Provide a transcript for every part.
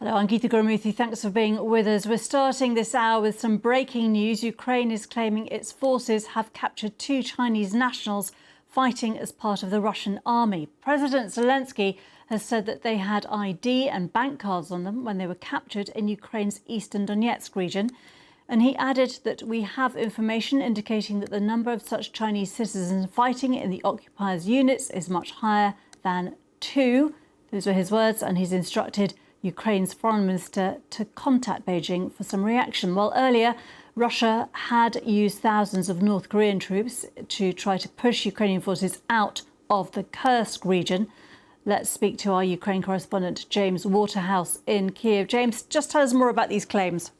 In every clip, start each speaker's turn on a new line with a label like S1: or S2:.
S1: Hello, I'm Geeta Gurumuthy. Thanks for being with us. We're starting this hour with some breaking news. Ukraine is claiming its forces have captured 2 Chinese nationals fighting as part of the Russian army. President Zelensky has said that they had ID and bank cards on them when they were captured in Ukraine's eastern Donetsk region. And he added that we have information indicating that the number of such Chinese citizens fighting in the occupiers' units is much higher than 2. Those were his words, and he's instructed Ukraine's foreign minister to contact Beijing for some reaction. Well, earlier, Russia had used thousands of North Korean troops to try to push Ukrainian forces out of the Kursk region. Let's speak to our Ukraine correspondent, James Waterhouse in Kiev. James, just tell us more about these claims.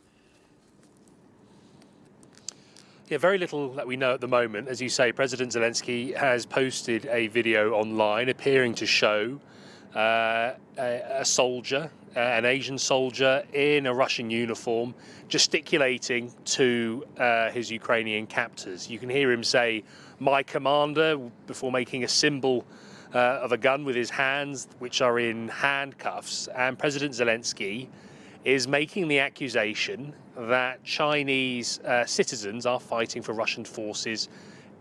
S2: Yeah, very little that we know at the moment. As you say, President Zelensky has posted a video online appearing to show a soldier, an Asian soldier in a Russian uniform, gesticulating to his Ukrainian captors. You can hear him say, "My commander," before making a symbol of a gun with his hands, which are in handcuffs. And President Zelensky is making the accusation that Chinese citizens are fighting for Russian forces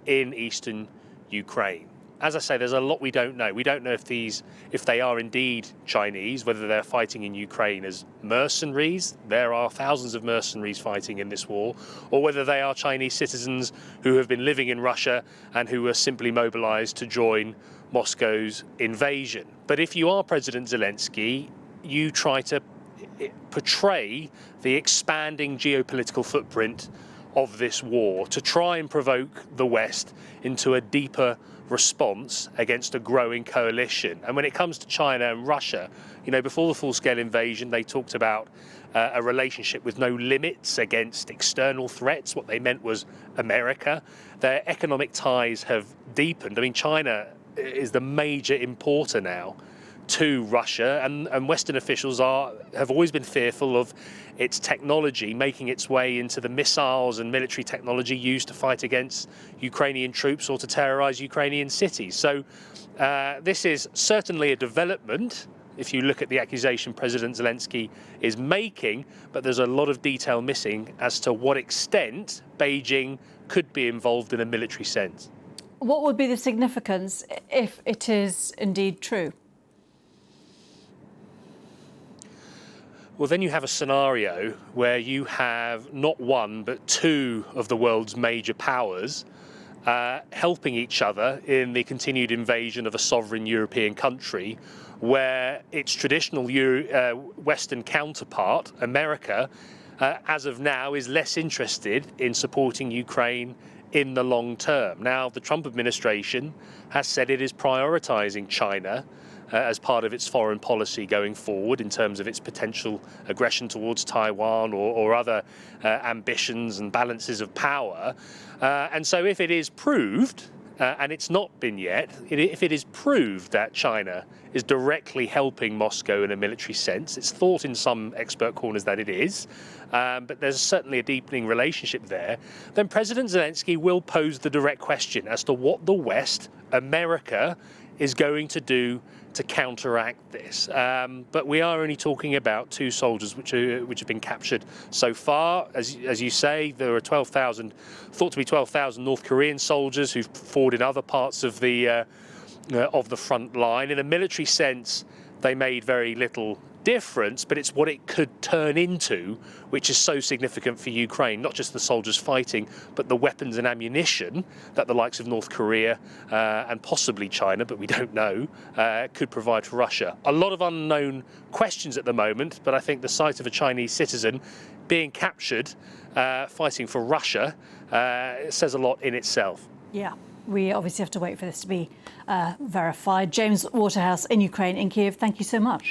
S2: in eastern Ukraine. As I say, there's a lot we don't know. We don't know if they are indeed Chinese, whether they're fighting in Ukraine as mercenaries. There are thousands of mercenaries fighting in this war, or whether they are Chinese citizens who have been living in Russia and who were simply mobilized to join Moscow's invasion. But if you are President Zelensky, you try to portray the expanding geopolitical footprint of this war to try and provoke the West into a deeper response against a growing coalition. And when it comes to China and Russia, you know, before the full-scale invasion, they talked about a relationship with no limits against external threats. What they meant was America. Their economic ties have deepened. I mean, China is the major importer now to Russia, and Western officials have always been fearful of its technology making its way into the missiles and military technology used to fight against Ukrainian troops or to terrorize Ukrainian cities. So this is certainly a development if you look at the accusation President Zelensky is making, but there's a lot of detail missing as to what extent Beijing could be involved in a military sense.
S1: What would be the significance if it is indeed true?
S2: Well, then you have a scenario where you have not one, but 2 of the world's major powers helping each other in the continued invasion of a sovereign European country, where its traditional Western counterpart, America, as of now, is less interested in supporting Ukraine in the long term. Now, the Trump administration has said it is prioritizing China as part of its foreign policy going forward in terms of its potential aggression towards Taiwan or other ambitions and balances of power. And so if it is proved, and it's not been yet, if it is proved that China is directly helping Moscow in a military sense, it's thought in some expert corners that it is, but there's certainly a deepening relationship there, then President Zelensky will pose the direct question as to what the West, America, is going to do to counteract this. But we are only talking about 2 soldiers which have been captured so far. As you say, there are thought to be 12,000 North Korean soldiers who've fought in other parts of the front line. In a military sense, they made very little difference, but it's what it could turn into which is so significant for Ukraine, not just the soldiers fighting, but the weapons and ammunition that the likes of North Korea and possibly China, but we don't know, could provide for Russia. A lot of unknown questions at the moment, but I think the sight of a Chinese citizen being captured fighting for Russia says a lot in itself.
S1: Yeah. We obviously have to wait for this to be verified. James Waterhouse in Ukraine, in Kiev, thank you so much.